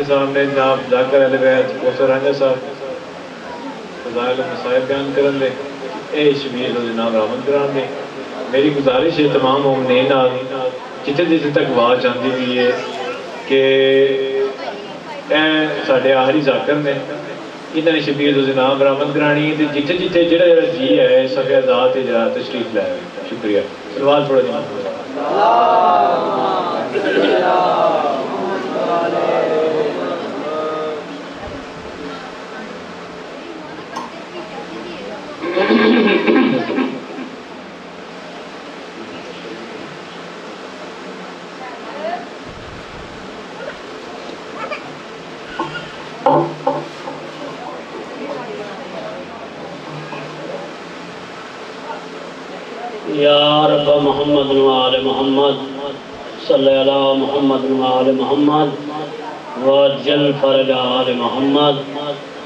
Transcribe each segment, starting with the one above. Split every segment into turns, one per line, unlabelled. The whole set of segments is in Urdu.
صاحب نے جناب ذاکر اہل بیت کوثر رانجھا صاحب فضائل المصائب بیان کرن دے اے شبیر ہو جناب رحمت کرام نے میری گزارش ہے تمام مومنین نال جتنے جتنے تک آواز آتی بھی ہے کہ اے ساڈے آخری ذاکر نے انہوں نے شبیر ہو جناب رحمت کرانی جتنے جتنے جڑا جی ہے صفحہ ذات ہے جڑا تشریف لائے شکریہ سلوات پڑھو جناب
یا رب محمد وآل محمد صلی علی محمد وآل محمد وجل فرج آل محمد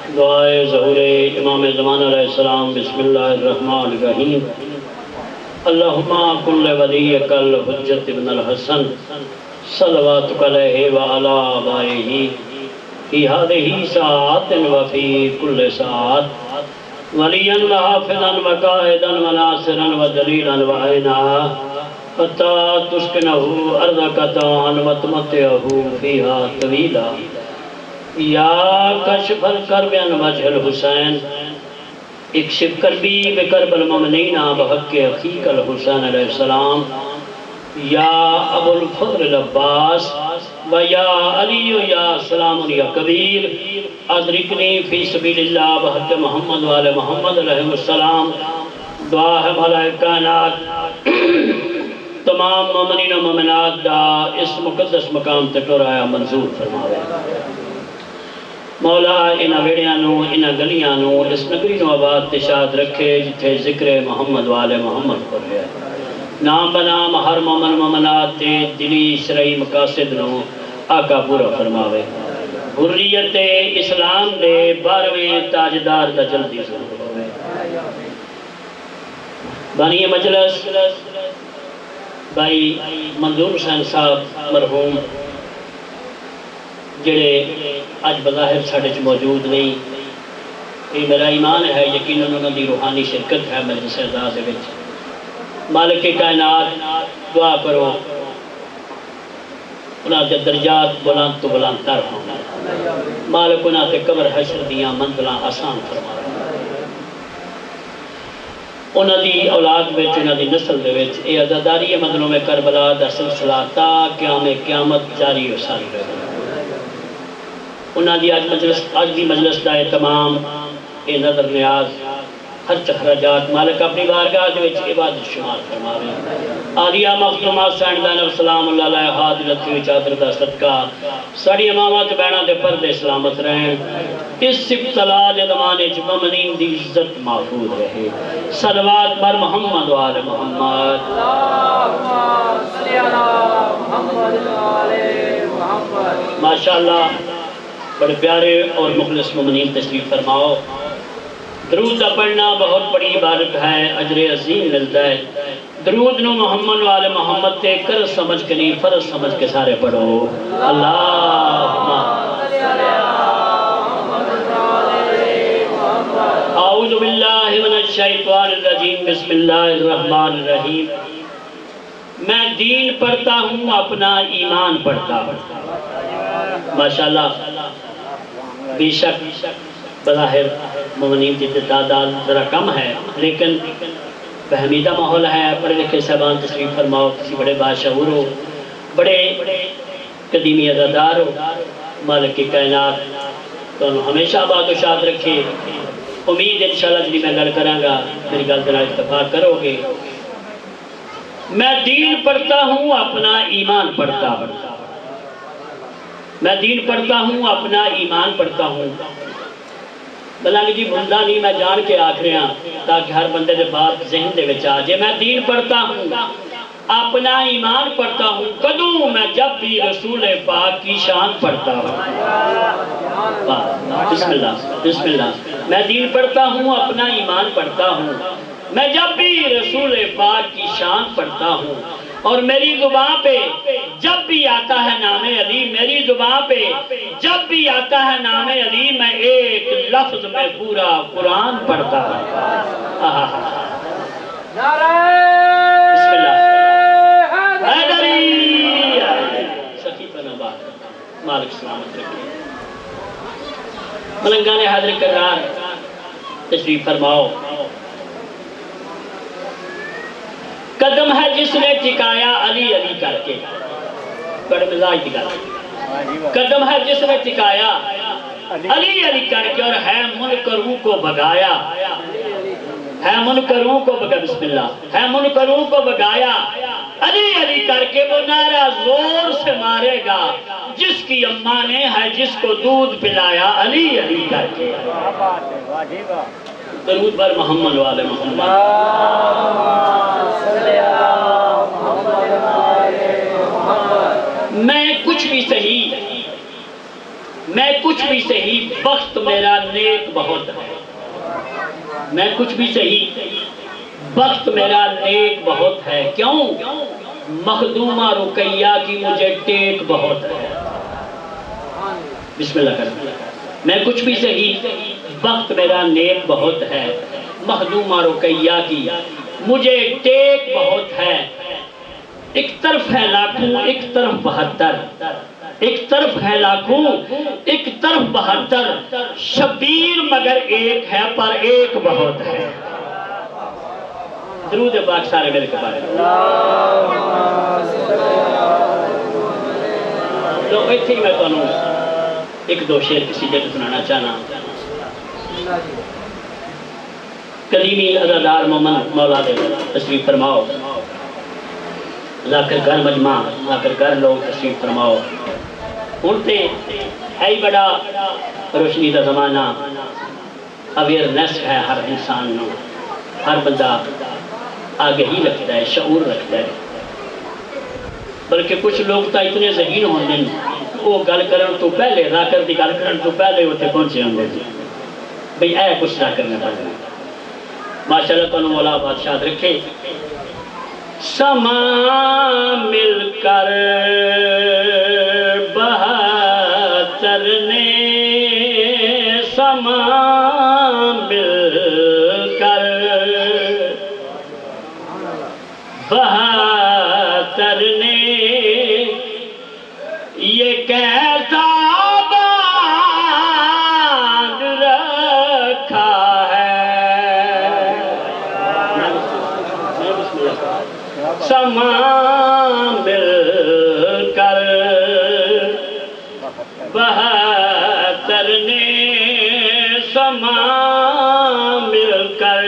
دعائے ظہور امام زمان علیہ السلام بسم اللہ الرحمن الرحیم اللہم کل ولیک الحجت ابن الحسن صلواتک علیہ وعلا آبائہ فی هذه ساعت وفی کل ساعت ولیا حافظا وقائدا وناصرا ودلیلا وعینا حتی تسکنہ ارضک طوعا وتمتعہ فیہا طویلا یا کشف الکرب عن وجہ الحسین اکشف کربی بکرب المؤمنین بحق اخیک الحسین علیہ السلام یا ابو الفضل العباس و یا علی یا سلام یا کبیر ادرکنی فی سبیل اللہ بحق محمد وآل محمد علیہ السلام دعا ہے بھلائی کائنات تمام مومنین و مومنات دا اس مقدس مقام تٹورایا منظور فرماوے مولا انہ ویڑیاں انہ گلیاں اس نگری نو آباد تشاد رکھے جتھے ذکر محمد وآل محمد پر ہے نام بنام ہر مومن مومنات دے دلی شرعی مقاصد نو آقا پورا فرماوے حریت اسلام دے 12ویں تاجدار دا جلدی ضرور ہوئے بانی مجلس بھائی منظور حسین صاحب مرحوم جڑے آج بظاہر ساڑھے موجود نہیں یہ میرا ایمان ہے یقیناً انہوں نے روحانی شرکت ہے مجلس اعزاز وچ مالک کائنات دعا کرو انہاں دے درجات بلند تو بلند تر ہوں مالک انہاں تے قبر حشر دیاں منزلاں آسان فرما انہاں دی اولاد وچ انہاں دی نسل دے وچ اے عزاداری مظلوم کربلا دا سلسلہ تا قیامت جاری و ساری رہے انہاں دی آج دی مجلس دا اہتمام اے نظر نیاز خرچ خراجات مالک اپنی بارگاہ دے وچ عبادت شمار فرماوے آلیہ مختومہ سیندان سلام اللہ علیہ حاضرت کی چادر دا صدقہ ساڑی امامات بینہ دے پردے سلامت رہیں اس ابتلا دے زمانے چ مومنین دی عزت محفوظ رہے صلوات بر محمد وآل محمد ماشاءاللہ بڑے پیارے اور مخلص مومنین تشریف فرماؤ درود دا پڑھنا بہت بڑی عبادت ہے اجر عظیم ملتا ہے درود نو محمد والے محمد تے کر سمجھ کے نہیں فرض سمجھ کے سارے پڑھو اللہم اعوذ باللہ من الشیطان الرجیم بسم اللہ الرحمن الرحیم میں دین پڑھتا ہوں اپنا ایمان پڑھتا ہوں ماشاءاللہ بے شک بظاہر مومنین کی تعداد ذرا کم ہے لیکن فہمیدہ ماحول ہے پڑھے لکھے صاحبان تشریف فرماؤ کسی بڑے باشعور ہو بڑے قدیمی عزادار ہو مالک کی کائنات تو ہمیشہ بات و شاد رکھے امید انشاءاللہ جنہی میں گل کروں گا میری گل ذرا اتفاق کرو گے میں دین پڑھتا ہوں اپنا ایمان پڑھتا ہوں میں دین پڑھتا ہوں اپنا ایمان پڑھتا ہوں بلانگی جی بھولدا نہیں میں جان کے آکھ رہا ہوں تاکہ ہر بندے دے بات ذہن دے وچ آ جائے میں دین پڑھتا ہوں اپنا ایمان پڑھتا ہوں کدوں میں جب بھی رسول پاک کی شان پڑھتا ہوں بسم اللہ بسم اللہ میں دین پڑھتا ہوں اپنا ایمان پڑھتا ہوں میں جب بھی رسول پاک کی شان پڑھتا ہوں اور میری زبان پہ جب بھی آتا ہے نام علی، میری زبان پہ جب بھی آتا ہے نام علی، میں ایک لفظ میں پورا قرآن پڑھتا ہوں۔ بسم اللہ حیدری سخی پنبات مالک سلامت رکھے۔ ملنگان حاضر کرار تشریف فرماؤ۔ قدم ہے جس نے ٹکایا علی علی کر کے، بڑے مزاج کی گل، قدم ہے جس نے ٹکایا علی علی کر کے، اور ہے منکروں کو بھگایا، ہے منکروں کو بھگایا، بسم اللہ، ہے منکروں کو بھگایا علی علی کر کے۔ وہ نعرہ زور سے مارے گا جس کی اماں نے ہے جس کو دودھ پلایا علی علی کر کے۔ درود بر محمد والے محمد۔ میں کچھ بھی صحیح، میں کچھ بھی صحیح، بخت میرا نیک بہت ہے۔ میں کچھ بھی صحیح، بخت میرا نیک بہت ہے، کیوں؟ مخدومہ رقیہ کی مجھے ٹیک بہت ہے۔ بسم اللہ کریں۔ میں کچھ بھی صحیح، بخت میرا نیک بہت ہے، مخدومہ رقیہ کی مجھے ٹیک بہت ہے۔ ایک طرف ہے لاکھوں، ایک طرف 72، ایک طرف ہے لاکھوں، ایک طرف 72، شبیر مگر ایک ہے پر ایک بہت ہے۔ درود پاک سارے میرے کے بارے تو ایتھے میں تو ایک دو شعر کسی جگہ سنانا چاہنا۔ قدیمی عزادار مومن مولا دے تشریف فرماؤ، لاکر گھر مجمع، لاکر گھر لوگ تشریف فرماؤ۔ اُنتے ہے ہی بڑا روشنی دا زمانہ، اویئرنیس ہے ہر انسان نو، ہر بندہ آگے ہی رکھتا ہے، شعور رکھتا ہے۔ بلکہ کچھ لوگ تا اتنے ذہین ہوندے ہیں، وہ گل کرن تو پہلے، راکر دی گل کرن تو پہلے ہوتے پہنچے ہوندے ہیں بھئی اے کچھ نہ کرنے پڑنا۔ ماشاءاللہ تو مولا بادشاہ رکھے۔ سما مل کر 72 نے، سما مل کر 72 نے، یہ کیسا باندھ رکھا ہے، سما مل کر 72 نے، سما مل کر۔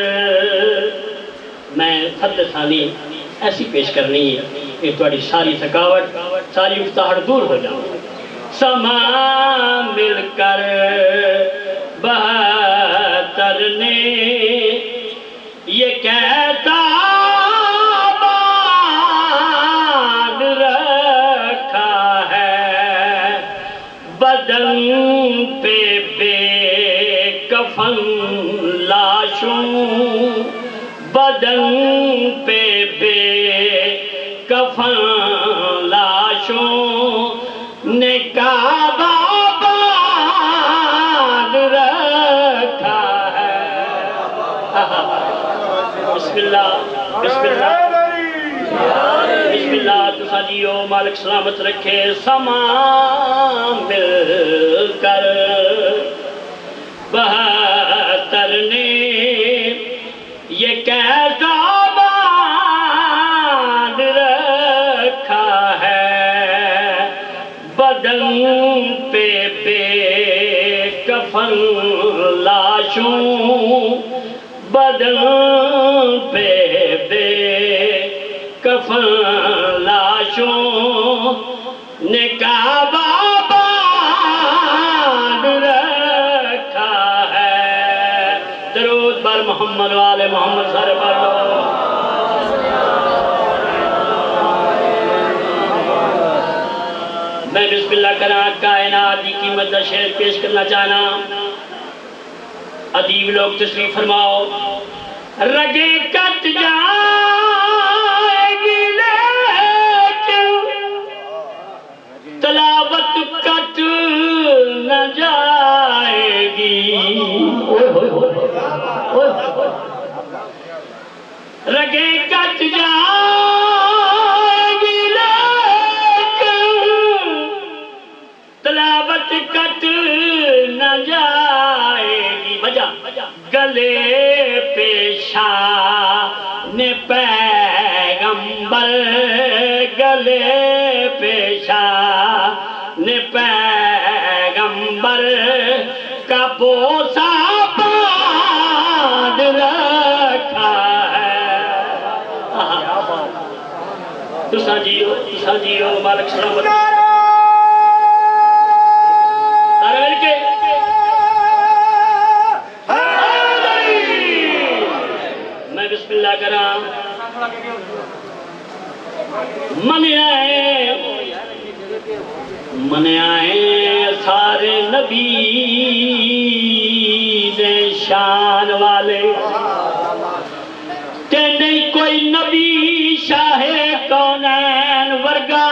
میں خط ثانی ایسی پیش کرنی ہے کہ تھوڑی ساری تھکاوٹ، ساری افتاحٹ دور ہو جاؤ۔ سما مل کر 72 نے، یہ کیسا باندھ رکھا ہے، بدن پہ بے کفن لاشوں، بدن پہ بے کفن لاشوں نے کعبہ باندھ رکھا ہے۔ بسم اللہ، بسم اللہ، بسم اللہ، تو سجیو مالک سلامت رکھے۔ سما مل کر 72 نے، یہ کیسا باندھ رکھا ہے، بدن پہ بے کفن لاشوں، بدن پہ بے کفن لاشوں نے کعبہ باندھ رکھا ہے۔ درود بر محمد والے محمد سارے پڑھ لو۔ میں بسم اللہ کرا کائنات کی قیمت کا شعر پیش کرنا چاہنا۔ ادیب لوگ تشریف فرماؤ۔ رگیں کٹ جائیں گی لیکن کٹ جائے گی لیکن تلاوت کٹ نہ جائے گی وجہ گلے پیشان پیغمبر گلے پیشان پیغمبر کا بوسہ باندھ رکھا ہے تساں جیو مالک سلامت سارے مل کے میں بسم اللہ کرام من آئے سارے نبی دے شان والے تے نہیں کوئی نبی شاہ کونین ورگا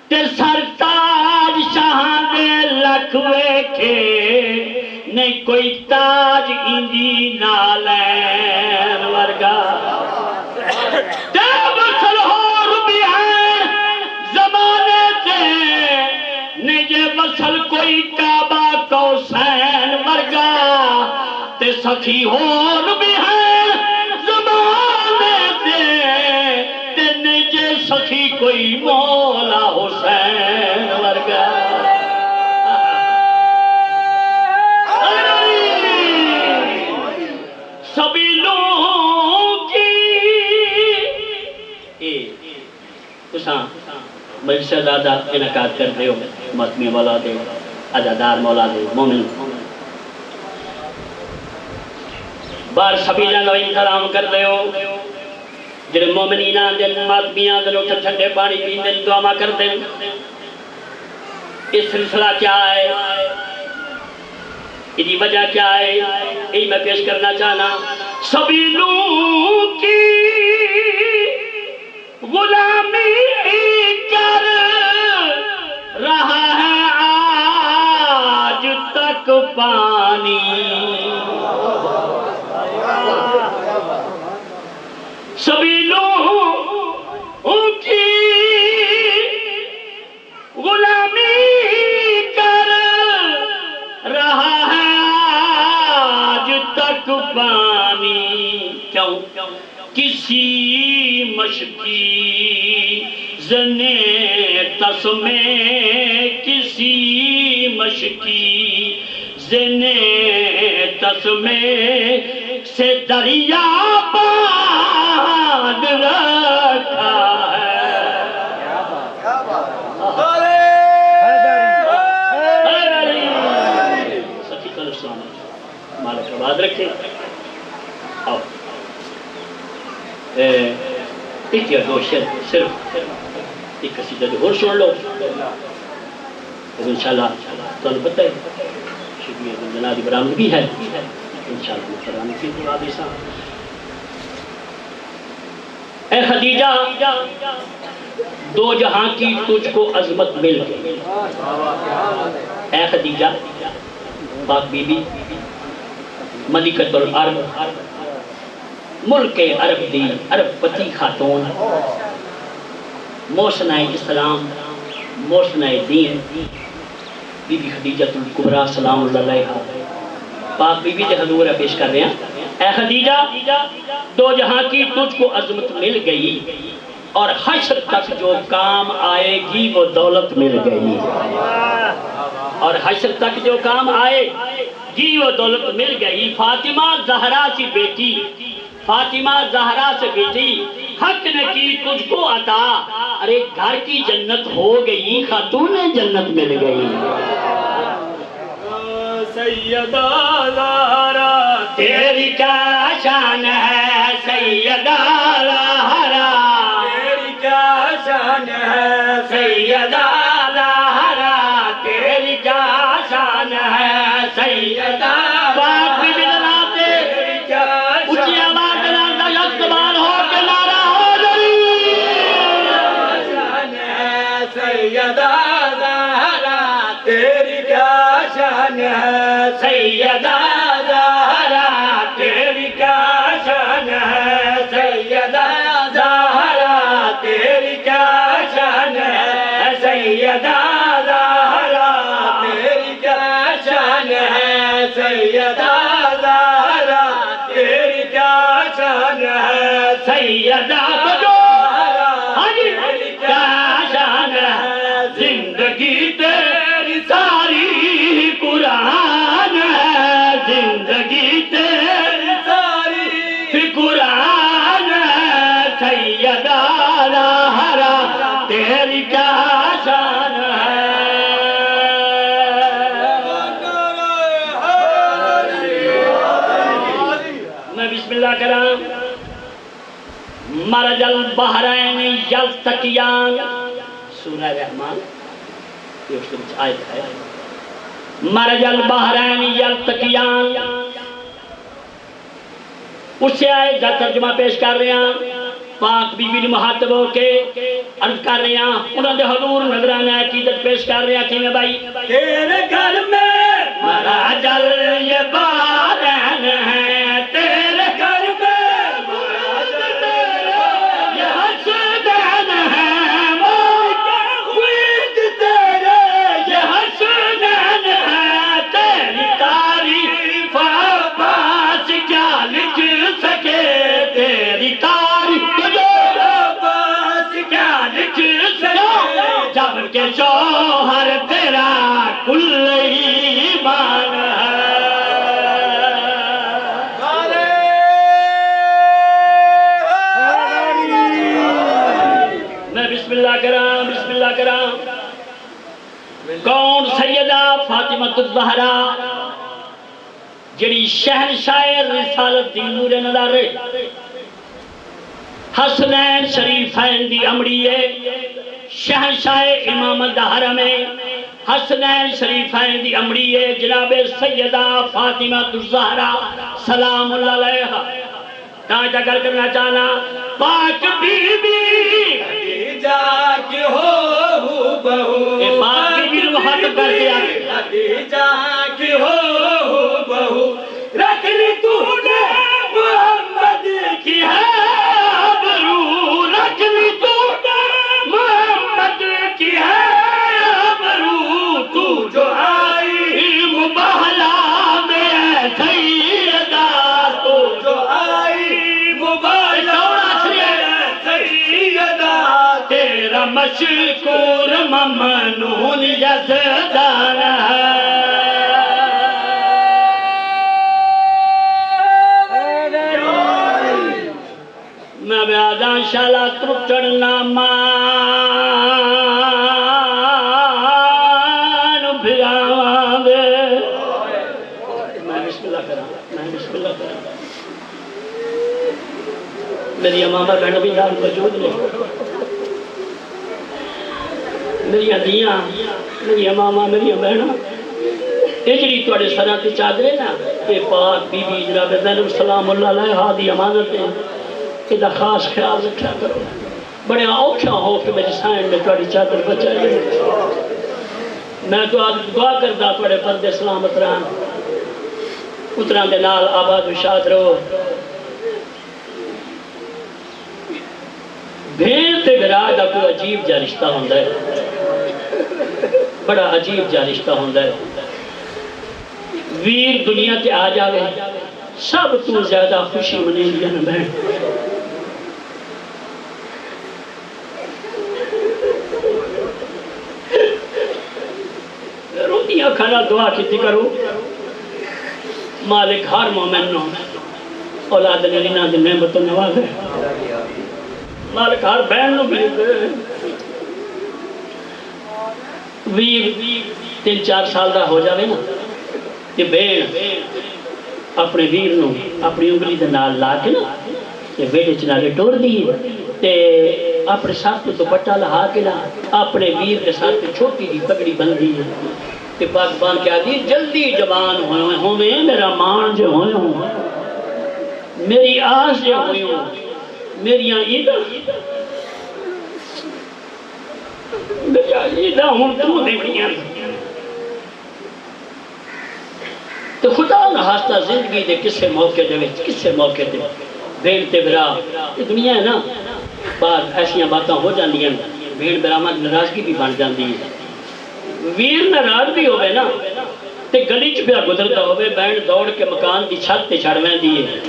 تے سرتاج شاہ دے لکھ ویکھے نہیں کوئی تاج اندی نالین ورگا تے وصل ہور بھی ہے زمانے تے نجے وصل کوئی کعبہ کوسین ورگا تے سخی ہور بھی ہے زمانے تے نجے سخی کوئی مولا حسین ورگا سبھی لوگوں کی تساں مجلس زیادہ انعقاد کر دے ہو ماتمی مولا دے عزادار مولا دے مومن بار سبھی جنگ انتظام کر دے ہو جنہیں مومنین آندے ماتمیاں دے لوگ ٹھنڈے پانی پیندے دعا کر دے اس سلسلہ کیا ہے یہ وجہ کیا ہے یہی میں پیش کرنا چاہنا سبھی لوگ کی غلامی کر رہا ہے آج تک پانی سبھی لوگوں کی غلامی کر رہا ہے آج تک پانی کیوں کسی مشکی زنے تس میں کسی مشکی زنے تس میں سے دریا باندھ رکھا ہے سچی کل اسلام مالک آباد رکھے آؤ ایک یا دو شعر صرف ایک قصیدہ اور سن لو انشاءاللہ تو پتہ ہے شکریہ جناب برآمدگی ہے انشاءاللہ قرآن کی دعا دیسا اے خدیجہ دو جہاں کی تجھ کو عظمت مل گئی اے خدیجہ پاک بی بی ملکۃ العرب ملک عرب دی عرب پتی خاتون موسنہ اسلام موسنہ دین بی بی خدیجہ الکبریٰ سلام اللہ علیہا پاک بی بی دے حضور پیش کر رہے ہیں اے خدیجہ دو جہاں کی تجھ کو عظمت مل گئی اور حشر تک جو کام آئے گی وہ دولت مل گئی اور حشر تک جو کام آئے گی وہ دولت مل گئی فاطمہ زہرا سی بیٹی فاطمہ زہرا سے بیٹی حق نے کی تجھ کو عطا ارے گھر کی جنت ہو گئی خاتون جنت مل گئی سیدہ زہرا تیری کیا شان ہے سیدہ زہرا تیری کیا شان ہے سیدہ زہرا تیری کیا شان ہے سیدہ باپ بھی بناتے اچھی آواز بناتا یکبار ہو کے نعرہ ہو جلی شان ہے سیدہ زہرا تیری کیا شان ہے سیدہ زہرا تیری کیا شان ہے سیدہ زہرا تیری کیا شان ہے سیدہ زہرا تیری کیا شان ہے سیدہ زہرا تیری کیا شان ہے زندگی تیری ساری قرآن ہے زندگی تیری ساری قرآن ہے سیدہ زہرا تیری کیا شان ہے میں بسم اللہ کرام مرج البحرین یلتقیان سورہ رحمان یہ اس کے بچ آیت ہے مرج البحرین یلتقیان اس سے آئے جا ترجمہ پیش کر رہے ہیں پاک بی بی محاطب ہو کے عرض کر رہے ہیں انہوں نے حضور نظرانہ عقیدت پیش کر رہے ہیں کہ میں بھائی تیرے گھر میں مرج البحرین ہے تیرے گھر میں مرج یہ حسنین ہے خود تیرے یہ حسنین ہے تیری تعریف عباس کیا لکھ سکے تیری تعریف عباس کیا لکھ سکے جب کہ شوہر تیرا کل ایمان ہے میں بسم اللہ کرام کون سیدہ فاطمہ الزہرا جڑی شہنشاہ رسالت دی نور نظر حسنین شریفین دی امڑی ہے شہنشاہ امامت دا حرم ہے حسنین شریفین دی امڑی ہے جناب سیدہ فاطمہ الزہرا سلام اللہ علیہا کہاں جا کر کرنا چاہنا پاک بی بی خدیجہ کی ہو بہو اے پاک بی بی محاطب کر کے آگے خدیجہ کی ہو بہو رکھ لی تو نے محمد کی ہے آبرو رکھ لی تو نے محمد کی ہے آبرو تو جو آئی مباہلہ میں سیدہ تو جو آئی مباہلہ میں سیدہ تیرا مشکور ممنون یزدان ہے میں بیادان شالا ترکڑنا مان بھیاوان دے میں بسم اللہ کرا میری امامہ بہن بھی نام موجود نہیں میری دیاں میری امامہ میری بہنہ اجری توڑے سرہ کی چادرے نا کہ پاک بی بی جناب زینب سلام اللہ علیہ ہادی امانت ہے کہ دا خاص خیال رکھا کرو بڑے اوکھا ہو کہ میری سائن میں توڑی چادر بچائی میں تو آج دعا کردہ توڑے پردے سلامت رہا اتران دے نال آباد و شاد رہو بھین تے براد کوئی عجیب جا رشتہ ہوندہ ہے بڑا عجیب جا رشتہ ہوندہ ہے ویر دنیا تے آ جاوے سب تو زیادہ خوشی منی لیا نا بہن روٹیاں کھانا دعا کیتی کرو مالک ہر مومن نو اولاد نے لینا دے نعمتوں نواز ہے مالک ہر بہن نو بھی ویر 3-4 سال دا ہو جاوے نا کہ بہن اپنے ویر نو اپنی انگلی دے نال لا کے نا کہ بیٹے چنالے ٹور دیئے تے اپنے ساتھ تو پٹا لہا کے نا اپنے ویر کے ساتھ چھوٹی دی پگڑی بندی ہے کہ پاک بان کے آدھی جلدی جوان ہوئے ہوں میں میرا مان جو ہوئے ہوں میری آس جو ہوئے ہوں میری عیدہ میری عیدہ ہوں تو دیکھنیاں تو خدا نہ ہاستہ زندگی دے کسے موقع دے کسے موقع دے بین تے برا یہ دنیا ہے نا بعد ایسیاں باتاں ہو جاندی ہیں بین برامت ناراضگی بھی بن جاندی ہے ویر ناراض بھی ہوئے نا تے گلی چ پیا گزرتا ہوئے بہن دوڑ کے مکان دی چھت تے چڑھ ویندی ہے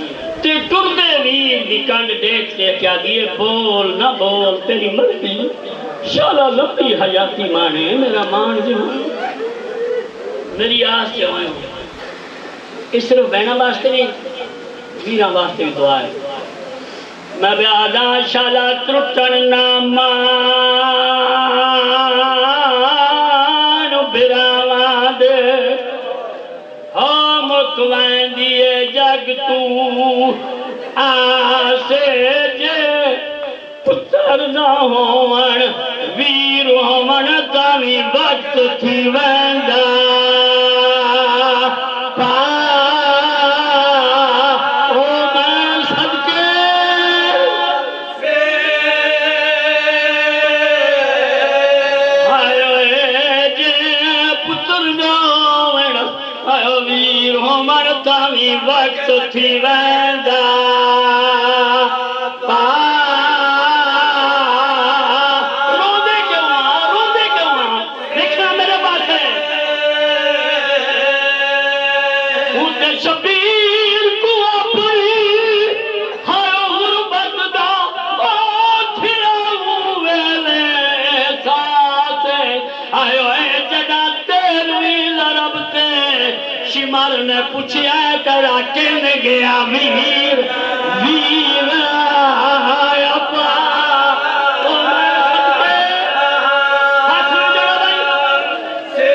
تے ٹردے ویر دی کنڈ دیکھ کے کیا دیے بول نہ بول تیری مرضی شالا لمبی حیاتی مانے میرا مان جو میری آس جو ہے اس صرف بہنہ واسطے نہیں ویران واسطے بھی دعا ہے میں بیادا شالا ترٹن نامان براوان دے ہم کوائن دیے جگ تو آسے جے پتر نہ ہوون ویر ہوون تاوی وقت تھی ویندا وقت تھی ویندا روندے کیوں دیکھنا میرے پاس ہے اُتے شبیر کو اپنی ہر غربت دا تھیا ویلے ساتھ آئے جدا تیروی لرب تے شمار نے پوچھیا کرا کن گیا ویر ویر اپا او میں صدقے ہاتھ میں جڑا بھائی تے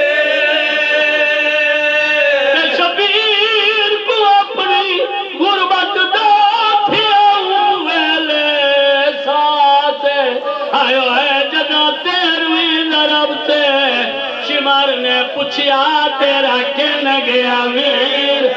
شبیر کو اپنی غربت دا تھیا ویلے ساتھ آئے جدا تیروی لرب تے شمار نے پوچھیا تیرا کن گیا ویر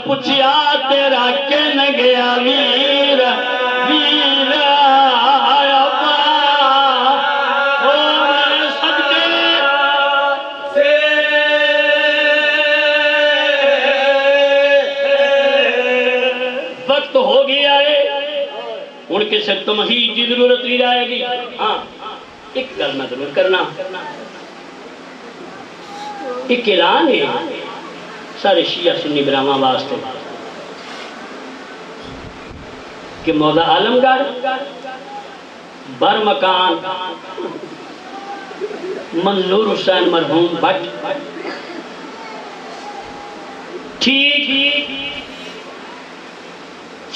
پوچھیا تیرا کن گیا ویر ویر اپا او میں صدقے وقت ہو گیا ہے ان کے سے تمہید کی ضرورت نہیں رہے گی ہاں ایک گل میں ضرور کرنا ایک اعلان ہے سارے شیعہ سنی براہماں واسطے کہ مولا عالمگڑھ بر مکان منظور حسین مرحوم بٹ ٹھیک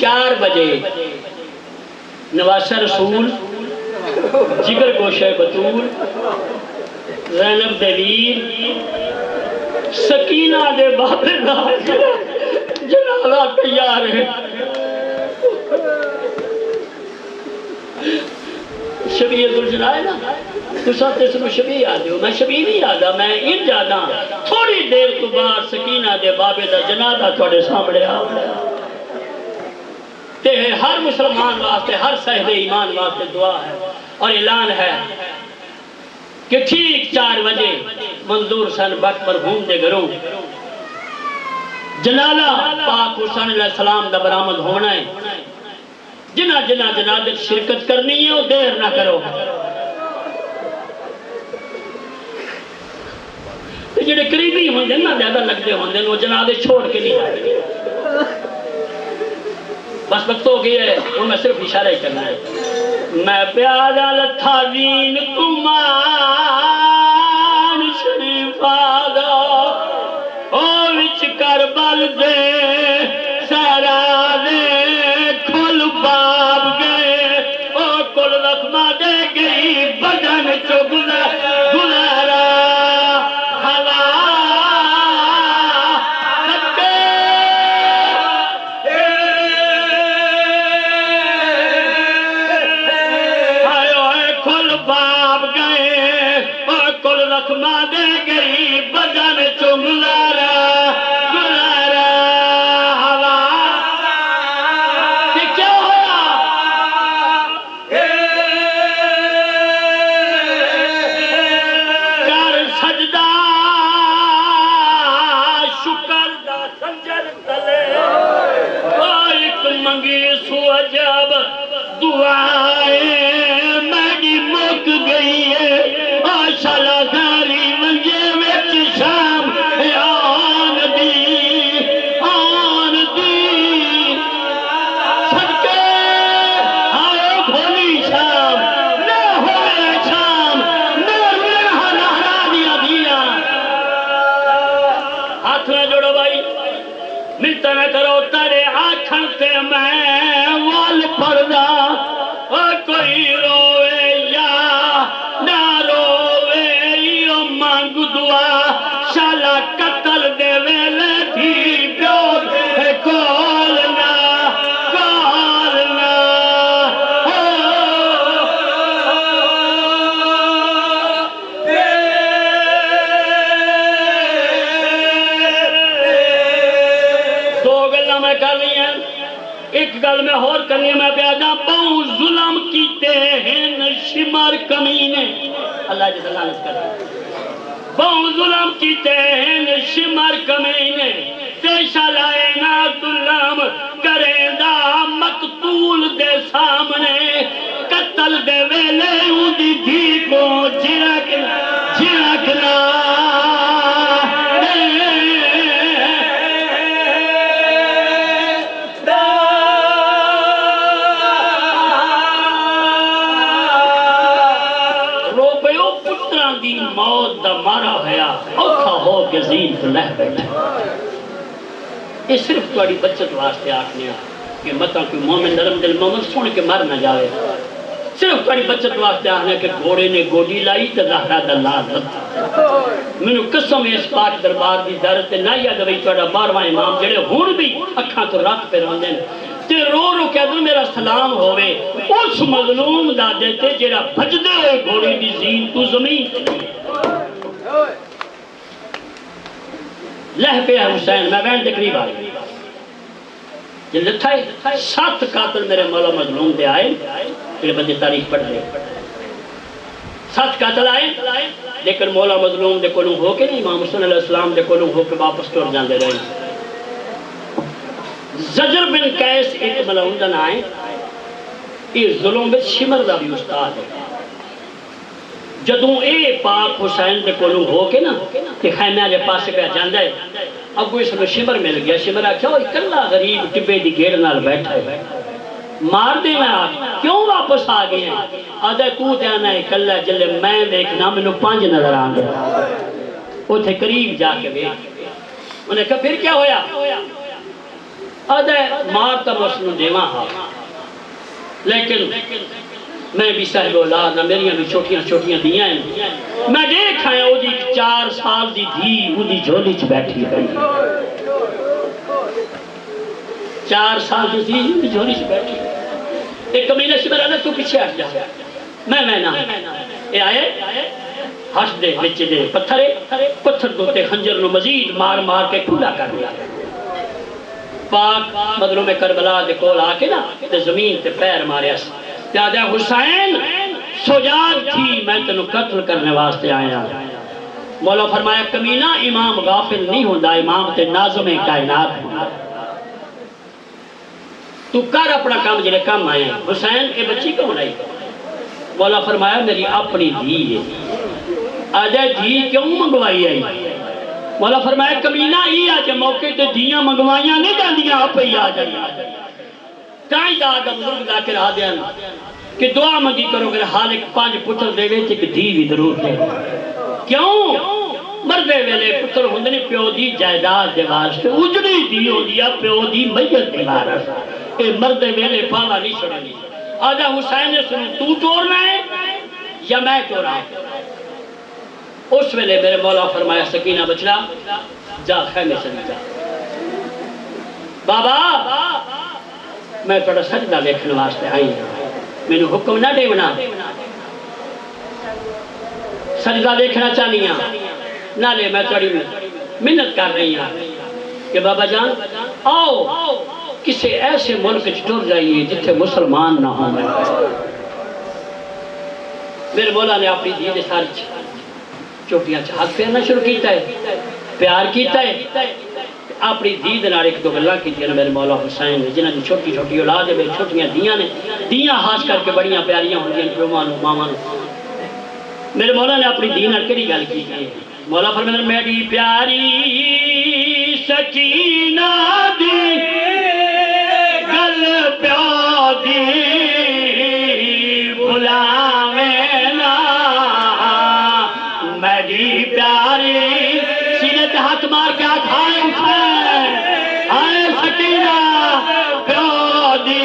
4 بجے نواسہ رسول جگر گوشہ بطول زینب دیویر سکینہ دے بابے جنازہ تیار ہے شبیہ دلجنائے نا تو ساتھ اس میں شبیہ یاد ہو میں شبیہ نہیں یادا میں ان جادا تھوڑی دیر تو بعد سکینہ دے بابے دا جنازہ تھوڑے سامنے تے ہر مسلمان واسطے ہر صاحب ایمان واسطے دعا ہے اور اعلان ہے کہ ٹھیک 4 بجے منظور حسین بٹ مرحوم دے گھروں جنازہ پاک حسین علیہ السلام دا برآمد ہونا ہے جنہ جنازے شرکت کرنی ہے وہ دیر نہ کرو جڑے قریبی ہوندے نا زیادہ لگتے ہوندے وہ جنازے چھوڑ کے نہیں آتے بس وقت ہو گیا ہے وہ میں صرف اشارہ ہی کرنا ہے میں پیارا لتھا وین کمان شریف آگا او وچ کربل دے سہرا دے کھل باب گئے او کل رقمہ دے گئی بدن چو گزارا لکھما دے گئی بدن چو گزارا گزارا ہوا یہ کیا ہوا کر سجدہ شکر دا سنجر تلے ایک منگی سو عجب دعائیں میری مک گئی ہے آشالا گھاری منجے وچ شام آن دی صدقے آئے کھولی شام نہ ہوئے شام نہ رویہ نہرا دیا دیا ہاتھ میں جوڑو بھائی ملتا نہ کرو تارے آنکھن تے میں وال پردہ کوئی روے یا نہ روے یہ مانگ دعا شالا قتل دے ویلے تھی پیور کولنا کولنا دو گلہ میں کر رہی ہیں ایک گل میں اور کرنی ہے میں پیادا بہت ظلم کیتے ہیں شمار کمینے اللہ جیسا لعنت کر بہت ظلم کیتے ہیں شمار کمینے تیشا لائے نات اللہم کریں دا مقتول دے سامنے قتل دے ویلے اودی دھی کو جھرکنا موت دا مارا ہویا اوکھا ہو کے زین تو لہ بیٹھا یہ صرف توڑی بچت واسطے آکھنے کہ مطا کوئی مومن نرم دل مومن سن کے مر نہ جاوے صرف توڑی بچت واسطے آکھنے کہ گھوڑے نے گوڑی لائی تو زہرہ دلال میں نے قسم اس پاک دربار دی دارت نہ یاد ہوئی توڑا باروان امام جڑے ہون بھی اکھاں تو رکھ پہ رہن دیں تے رو رو کہہ دوں میرا سلام ہوئے اس مظلوم دا دیتے جیرا بھجدے ہوئے گھوڑی دی زین تو زمین لہ پہ ہے حسین میں بین دے قریب آئی جن لٹھائے 7 قاتل میرے مولا مظلوم دے آئے پھر بندے تاریخ پڑھ دے 7 قاتل آئے لیکن مولا مظلوم دے کولوں ہو کے نہیں امام حسین علیہ السلام دے کولوں ہو کے واپس ٹور جاندے رہے زجر بن قیس ایک ملعوندن آئے یہ ظلم بے شمر دا بھی استاد ہے جدوں اے پاک حسین دے کولوں ہو کے نا کہ خیمہ دے پاس پہ جاندہ ہے اب کوئی سنو شمر مل گیا شمر آکھیا وہ اکلا غریب ٹبے دی گیڑ نال بیٹھا ہے مار دے میں آکھ کیوں واپس آ گئے ہیں آدھا تو دیانا ہے اکلا جلے میں دیکھنا میں نے 5 نظر آن گیا وہ تھے قریب جا کے بیٹھ انہیں کہا پھر کیا ہویا آدھا مار تا مسلم دیواں ہاں لیکن میں بھی صاحب اولاد نہ میریاں بھی چھوٹیاں دیاں ہیں میں دیکھا ہے وہ دی 4 سال دی دھی وہ دی جھولی چ بیٹھی ہے 4 سال دی دھی وہ دی جھولی چ بیٹھی ایک کمینہ سے میرا تو پیچھے ہٹ جا میں نہ اے آئے ہش دے بچے دے پتھر دوتے خنجر نو مزید مار کے کھلا کر دیا پاک مظلوم کربلا دے کول آ کے نا تے زمین تے پیر ماریا یاد ہے حسین سجاد تھی میں تینوں قتل کرنے واسطے آیا مولا فرمایا کمینہ امام غافل نہیں ہوندا امام تے ناظم کائنات ہوندا تو کر اپنا کام جڑے کام آئے حسین اے بچی کون آئی مولا فرمایا میری اپنی دھی ہے آجا دھی کیوں منگوائی آئی مولا فرمایا کمینہ ہی آج موقع تے دھیاں منگوائیاں نہیں جاندیاں آپ ہی آ جائیں کائیں دا آدم بزرگ دا کے رہا دیا کہ دعا منگی کرو کہ حالک 5 پتر دے گئے تھے کہ دھی بھی ضرور دے کیوں مردے ویلے پتر ہندنی پیو دی جائیداد دے واسطے اجڑی دی ہو دیا پیو دی میت دے واسطے اے مردے ویلے پالا نہیں چھڑنی آجا حسین نے سنو تو چورنا ہے یا میں چورا اس ویلے میرے مولا فرمایا سکینہ بچڑا جا خیمے سے جا بابا میں تھوڑا سجدہ دیکھنے واسطے آئی میں نے حکم نہ دیونا سجدہ دیکھنا چاہنی ہاں نالے میں تھوڑی منت کر رہی ہوں کہ بابا جان آؤ کسی ایسے ملک ٹر جائیے جتھے مسلمان نہ ہوں میرے مولا نے اپنی دید ساری چوٹیاں ہاتھ پھیرنا شروع کیتا ہے پیار کیتا ہے اپنی دید نال ایک دو گلاں کیتیاں میرے مولا حسین نے جنہاں دی چھوٹی چھوٹی اولاد ہے چھوٹیاں دیاں نے دیاں خاص کر کے بڑیاں پیاریاں ہوندیاں پیواں نوں ماواں نوں میرے مولا نے اپنی دین نال کیڑی گل کی ہے مولا فرماتے ہیں میری پیاری سکینہ دی گل پیو دی بلاویں نا میری پیاری سینے تے ہاتھ مار کے آکھائے آئے سکینہ پیو دی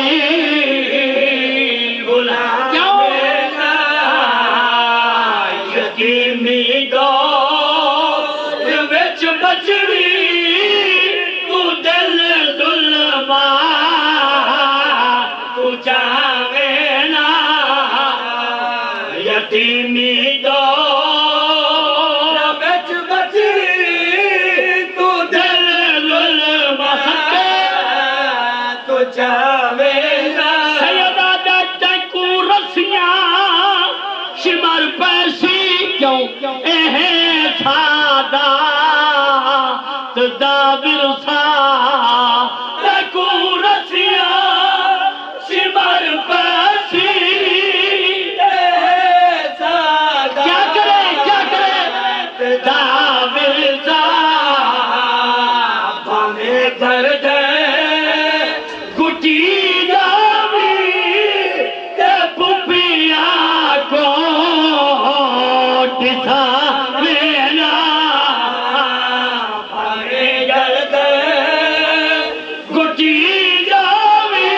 بلاویں نا یتیمی دور وچ بچڑی تو دل ظلمہ تو جاویں نا یتیمی دور وچ بچڑی تو دل ظلمہ تو جاویں نا سیدہ دے کو رسیاں شمر پیسی کیوں سادہ تدا برسا تکو رسیا شمر پیسی سادہ کیا کرے تدا برسا بھامے درد گٹی جاوی تے پپیا کو ٹھا مینا ہمیں گرد گٹی جاوی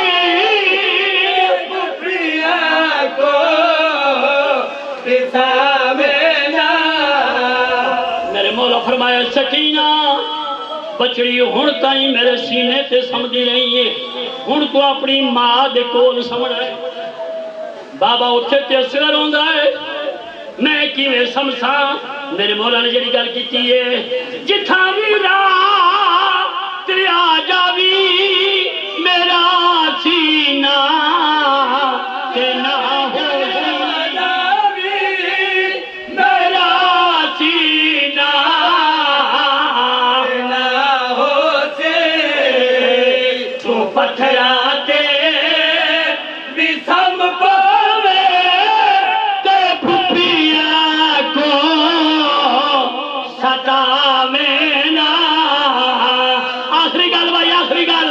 پپیا کو ٹھا مینا میرے مولا فرمایا سکینہ بچڑی ہن تائیں میرے سینے تے سمجھی رہی ہے ہن تو اپنی ماں دے کول سمجھ رہے بابا اتھے تے اصغر ہوندا ہے میں کیویں سمجھا میرے مولا نے جڑی گل کیتی ہے جتھاں وی راہ تے آ جاوی میرا سینہ تے نہ ہو جاوی میرا سینہ نہ ہو سے تو پتھراں تے بھی سم پاوے تے پھپھیاں کو ستاویں نا آخری گل بھائی آخری گل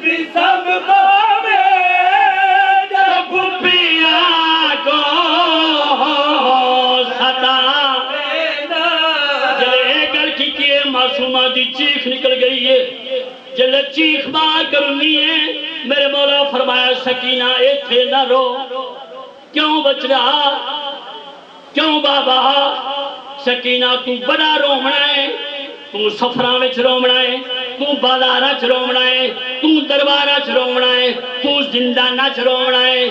بھی سم پاوے تے پھپھیاں کو ستاویں نا جلے ایک گل کی ہے معصومہ دی چیخ نکل گئی ہے جلے چیخ مار کرنی ہے میرے مولا فرمایا سکینہ ایتھے نہ رو کیوں بچ رہا کیوں بابا سکینہ تو بڑا رومنا ہے تو سفراں وچ رومنا ہے تو بازاراں چ رومنا ہے تو درباراں چ رومنا ہے تو زنداناں چ رومنا ہے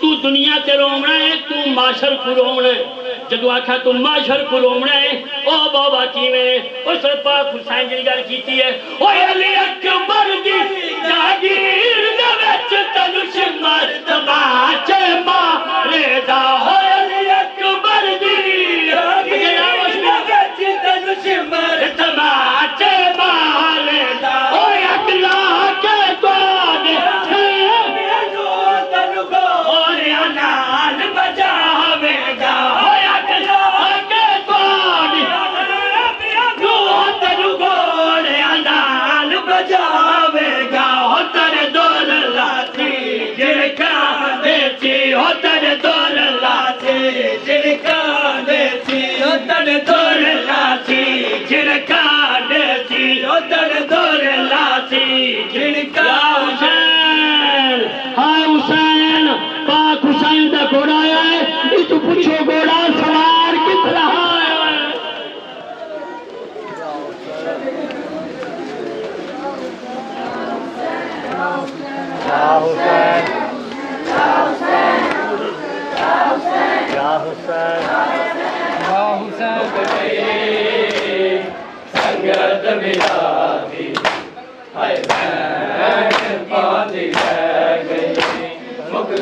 تو دنیا تے رومنا ہے تو معاشر کو رومنا ہے جدو آکھا تو معاشر کو رومنا ہے او بابا کیویں اس پاک حسین جی گل کیتی ہے او علی اکبر دی جاگیر دے وچ تینو شمر تماچے مارے دا او علی اکبر دی جاگیر دے وچ تینو شمر تماچے مارے دا او اگلا کے بعد نال بجاوے گا ہویا کلا کے توڑ تینو گوڑیاں نال بجاوے گا ہو تیرے دور لاتی جھڑکاں دیتی ہو تیرے دور لاتی جھڑکاں دیتی ہو تیرے دور لاتی جھڑکاں دیتی ہو تیرے دور لاتی جھڑکاں حسین ہائے حسین پاک حسین دا گھوڑا آیا ہے اس تو پوچھو گھوڑا سوار کس رہا ہے
یا حسین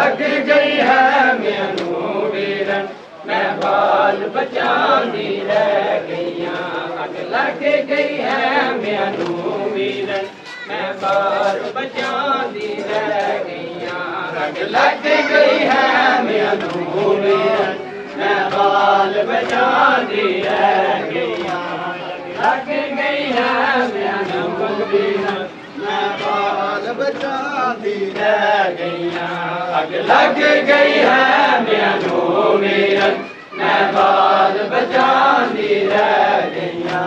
ਲੱਗ ਗਈ ਹੈ ਮੈਨੂੰ ਵੀਰਨ ਮੈਂ ਬਾਲ ਬੱਚਿਆਂ ਦੀ ਰਹਿ ਗਈਆਂ ਅੱਗ ਲੱਗ ਗਈ ਹੈ ਮੈਨੂੰ ਵੀਰਨ ਮੈਂ ਬਾਲ ਬੱਚਿਆਂ ਦੀ ਰਹਿ ਗਈਆਂ ਅੱਗ ਲੱਗ ਗਈ ਹੈ ਮੈਨੂੰ ਵੀਰਨ ਮੈਂ ਬਾਲ ਬੱਚਿਆਂ ਦੀ ਰਹਿ ਗਈਆਂ ਲੱਗ ਗਈ ਹੈ ਮੈਨੂੰ ਵੀਰਨ ਮੈਂ ਬਾਲ ਬੱਚਿਆਂ ਦੀ ਰਹਿ ਗਈਆਂ ਅੱਗ ਲੱਗ ਗਈ ਹੈ ਮੈਨੂੰ ਵੀਰਨ ਮੈਂ ਬਾਲ ਬੱਚਿਆਂ ਦੀ ਰਹਿ ਗਈਆਂ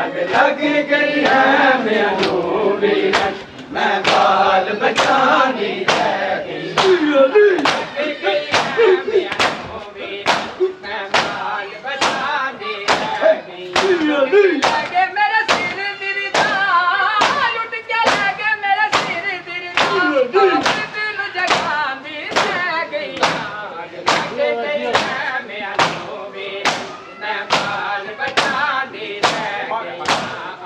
ਅੱਗ ਲੱਗ ਗਈ ਹੈ ਮੈਨੂੰ ਵੀਰਨ ਮੈਂ ਬਾਲ ਬੱਚਿਆਂ ਦੀ ਰਹਿ ਗਈਆਂ ਲੱਗ ਗਈ ਹੈ ਮੈਨੂੰ ਵੀਰਨ ਮੈਂ ਬਾਲ ਬੱਚਿਆਂ ਦੀ ਰਹਿ ਗਈਆਂ ਲੱਗੇ ਮੇਰੇ ਸਿਰ ਤੇਰੀ ਦਾ ਲੁੱਟ ਕੇ ਲੱਗੇ ਮੇਰੇ ਸਿਰ ਤੇਰੀ ਦਾ ਦਿਲ ਜਗਾਂ ਦੀ ਰਹਿ ਗਈਆਂ ਲੱਗ ਗਈ ਹੈ ਮੈਨੂੰ ਵੀਰਨ ਮੈਂ ਬਾਲ ਬੱਚਿਆਂ ਦੀ ਰਹਿ ਗਈਆਂ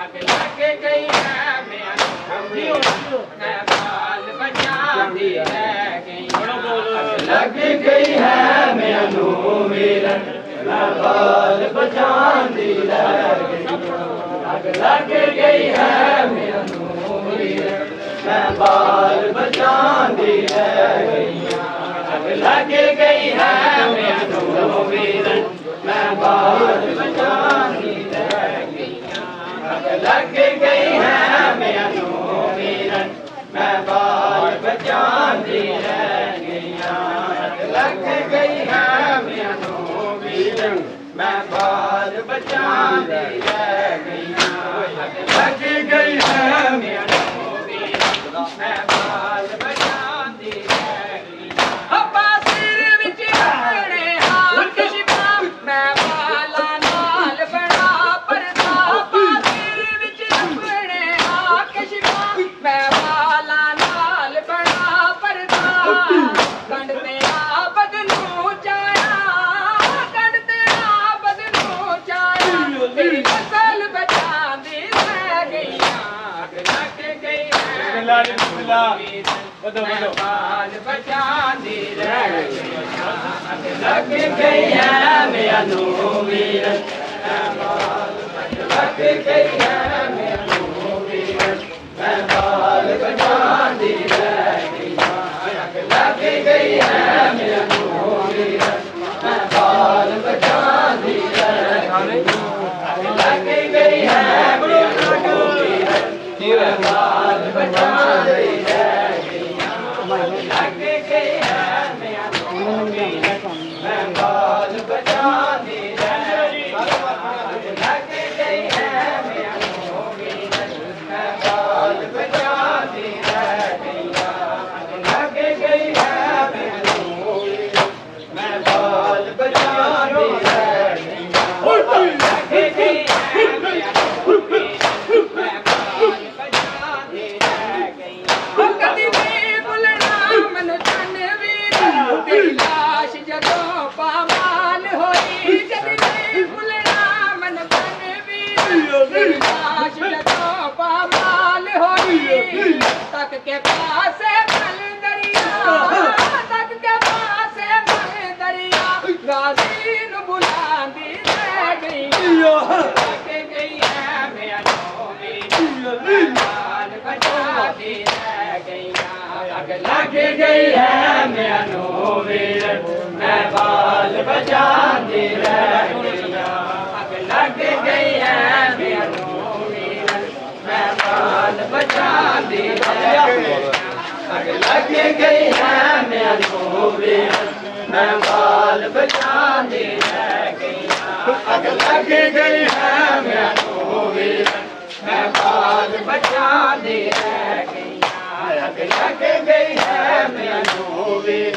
ਅੱਗ ਲੱਗ ਗਈ ਹੈ ਮੈਨੂੰ ਵੀਰਨ ਮੈਂ ਬਾਲ ਬੱਚਿਆਂ ਦੀ ਰਹਿ ਗਈਆਂ ਅੱਗ ਲੱਗ ਗਈ ਹੈ ਮੈਨੂੰ ਵੀਰਨ ਮੈਂ ਬਾਲ ਬੱਚਿਆਂ ਦੀ ਰਹਿ ਗਈਆਂ ਅੱਗ ਲੱਗ ਗਈ ਹੈ ਮੈਨੂੰ ਵੀਰਨ ਮੈਂ ਬਾਲ ਬੱਚਿਆਂ ਦੀ ਰਹਿ ਗਈਆਂ ਅੱਗ ਲੱਗ ਗਈ ਹੈ ਮੈਨੂੰ ਵੀਰਨ ਮੈਂ ਬਾਲ ਬੱਚਿਆਂ ਦੀ ਰਹਿ ਗਈਆਂ ਅੱਗ ਲੱਗ ਗਈ ਹੈ ਮੈਨੂੰ ਵੀਰਨ ਮੈਂ ਬਾਲ ਬੱਚਿਆਂ ਦੀ ਰਹਿ ਗਈਆਂ ਅੱਗ ਲੱਗ ਗਈ ਹੈ ਮੈਨੂੰ ਵੀਰਨ ਮੈਂ ਬਾਲ ਬੱਚਿਆਂ ਦੀ ਰਹਿ ਗਈਆਂ ਅੱਗ ਲੱਗ ਗਈ ਹੈ ਮੈਨੂੰ ਵੀਰਨ ਮੈਂ ਬਾਲ ਬੱਚਿਆਂ ਦੀ ਰਹਿ ਗਈਆਂ ਅੱਬਾ ਸਿਰ ਵਿੱਚ ਆਪਣੇ ਹੱਥ ਸ਼ਿਫਾ ਮੈਂ ਬਾਲਾਂ ਨਾਲ ਬਣਾ ਪਰਦਾ ਅੱਬਾ ਸਿਰ ਵਿੱਚ ਆਪਣੇ ਹੱਥ ਸ਼ਿਫਾ ਮੈਂ ਬਾਲਾਂ ਨਾਲ ਬਣਾ ਪਰਦਾ ਕੰਡ ਤੇਰਾ ਬਦਲੂ ਚਾਇਆ ਕੰਡ ਤੇਰਾ ਬਦਲੂ ਚਾਇਆ ਤੇਰੀ ਨਸਲ ਬਚਾਂ ਦੀ ਰਹਿ ਗਈਆਂ ਅੱਗ ਲੱਗ ਗਈ ਹੈ ਵਧੋ ਬਾਲ ਬੱਚਿਆਂ ਦੀ ਰਹਿ ਗਈਆਂ ਅੱਗ ਲੱਗ ਗਈ ਹੈ ਮੈਨੂੰ ਵੀਰਨ ਮੈਂ ਬਾਲ ਲੱਗ ਗਈ ਹੈ ਮੈਨੂੰ ਵੀਰਨ ਮੈਂ ਬਾਲ ਬੱਚਿਆਂ ਦੀ ਰਹਿ ਗਈਆਂ ਅੱਗ ਲੱਗ ਗਈ ਹੈ ਮੈਨੂੰ ਵੀਰਨ ਮੈਂ ਬਾਲ ਬੱਚਿਆਂ ਦੀ ਰਹਿ ਗਈਆਂ ਅੱਗ ਲੱਗ ਗਈ ਹੈ ਮੈਨੂੰ ਵੀਰਨ ਮੈਂ ਬਾਲ ਬੱਚਿਆਂ ਦੀ ਰਹਿ ਗਈਆਂ ਲੱਗ ਗਈ ਹੈ ਮੈਨੂੰ ਵੀਰਨ ਮੈਂ ਬਾਲ ਬੱਚਿਆਂ ਦੀ ਰਹਿ ਗਈਆਂ ਲੱਗ ਗਈ ਹੈ ਮੈਨੂੰ ਵੀਰਨ ਮੈਂ ਬਾਲ ਬੱਚਿਆਂ ਦੀ ਰਹਿ ਗਈਆਂ ਲੱਗ ਗਈ ਹੈ ਮੈਨੂੰ ਵੀਰਨ ਮੈਂ ਬਾਲ ਬੱਚਿਆਂ ਦੀ ਰਹਿ ਗਈਆਂ ਲੱਗ ਗਈ ਹੈ ਮੈਨੂੰ ਵੀਰਨ ਮੈਂ ਬਾਲ ਬੱਚਿਆਂ ਦੀ ਰਹਿ ਗਈਆਂ ਕਦੀ ਵੀ ਭੁੱਲਣਾ ਮੈਨੂੰ ਚੰਨ ਵੀਰ ਤੇਰੀ ਲਾਸ਼ ਜਦੋਂ ਪਾਮਾਲ ਹੋਈ ਕਦੀ ਵੀ ਭੁੱਲਣਾ ਮੈਨੂੰ ਚੰਨ ਵੀਰ ਤੇਰੀ ਲਾਸ਼ ਜਦੋਂ ਪਾਮਾਲ ਹੋਈ ਤੱਕ ਕੇ ਪਾਸੇ ਮਲ ਦਰਿਆ ਤੱਕ ਕੇ ਪਾਸੇ ਮਲ ਦਰਿਆ ਗਾਜ਼ੀ ਨੂੰ ਬੁਲਾਉਂਦੀ ਰਹਿ ਗਈ ਲੱਗ ਗਈ ਹੈ ਮੈਨੂੰ ਵੀਰ ਬਾਲ ਬੱਚਿਆਂ ਦੀ ਰਹਿ ਗਈਆਂ ਅੱਗ ਲੱਗ ਗਈ ਹੈ ਮੈਨੂੰ ਵੀਰ ਮੈਂ ਬਾਲ ਬੱਚਿਆਂ ਦੀ ਰਹਿ ਗਈਆਂ ਅੱਗ ਲੱਗ ਗਈ ਹੈ ਮੈਨੂੰ ਵੀਰ ਮੈਂ ਬਾਲ ਬੱਚਿਆਂ ਦੀ ਰਹਿ ਗਈਆਂ ਅੱਗ ਲੱਗ ਗਈ ਹੈ ਮੈਨੂੰ ਵੀਰ ਮੈਂ ਬਾਲ ਬੱਚਿਆਂ ਦੀ ਰਹਿ ਗਈਆਂ ਅੱਗ ਲੱਗ ਗਈ ਹੈ ਮੈਨੂੰ ਵੀਰ ਮੈਂ ਬਾਲ ਬੱਚਿਆਂ ਦੀ ਰਹਿ ਗਈਆਂ ਅੱਗ ਲੱਗ ਗਈ ਹੈ ਮੈਨੂੰ ਵੀਰ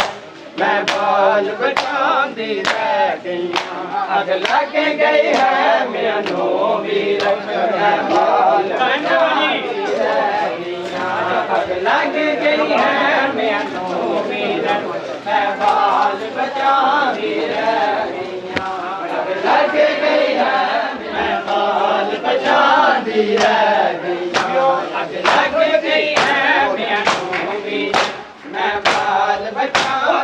ਮੈਂ ਬਾਲ ਬੱਚਿਆਂ ਦੀ ਰਹਿ ਗਈਆਂ ਅੱਗ ਲੱਗ ਗਈ ਹੈ ਮੈਨੂੰ ਵੀਰ ਮੈਂ ਬਾਲ ਬੱਚਿਆਂ ਦੀ ਰਹਿ ਗਈਆਂ ਅੱਗ ਲੱਗ ਗਈ ਹੈ ਮੈਨੂੰ ਵੀਰ ਮੈਂ ਬਾਲ ਬੱਚਿਆਂ ਦੀ ਰਹਿ ਗਈਆਂ ਅੱਗ ਲੱਗ ਗਈ ਹੈ ਮੈਂ ਬਾਲ ਬੱਚਿਆਂ ਦੀ ਰਹਿ ਗਈਆਂ ਅੱਗ ਲੱਗ ਗਈ ਹੈ ਮੈਨੂੰ ਵੀਰ ਮੈਂ ਬਾਲ ਬੱਚਿਆਂ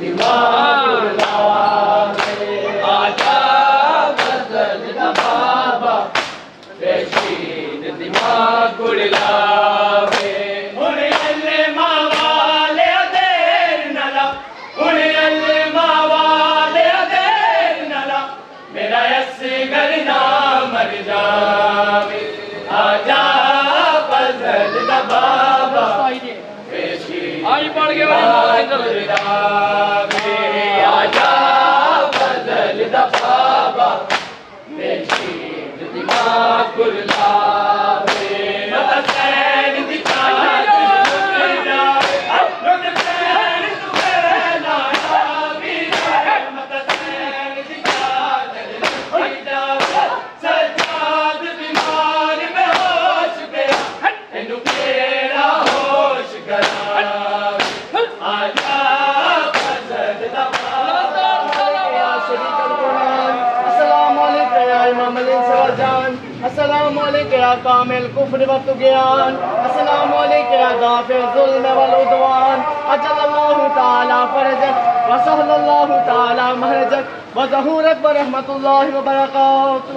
دماغ لاوے آجا فضل دا بابا رشید دماغ لاوے ہن علما والے دیر نہ لا ہن علما والے دیر نہ لا میرا اصغر نہ مر جاوے آجا فضل دا بابا
آج پڑھ گئے والی
آجا فضل دا بابا رشید دماغ لاوے حسین دی چاہت سجاد بیمار میں ہوش گیا اینو کیڑا ہوش گیا آجا فضل دا
السلام علیکم یا امام الانصار جان السلام علیکم یا کامل کفر و طغیان السلام علیکم یا دافع ظلم والعدوان اجل اللہ تعالی فرجک وسهل اللہ تعالی مہرجک وظہورک برحمت اللہ وبرکاتہ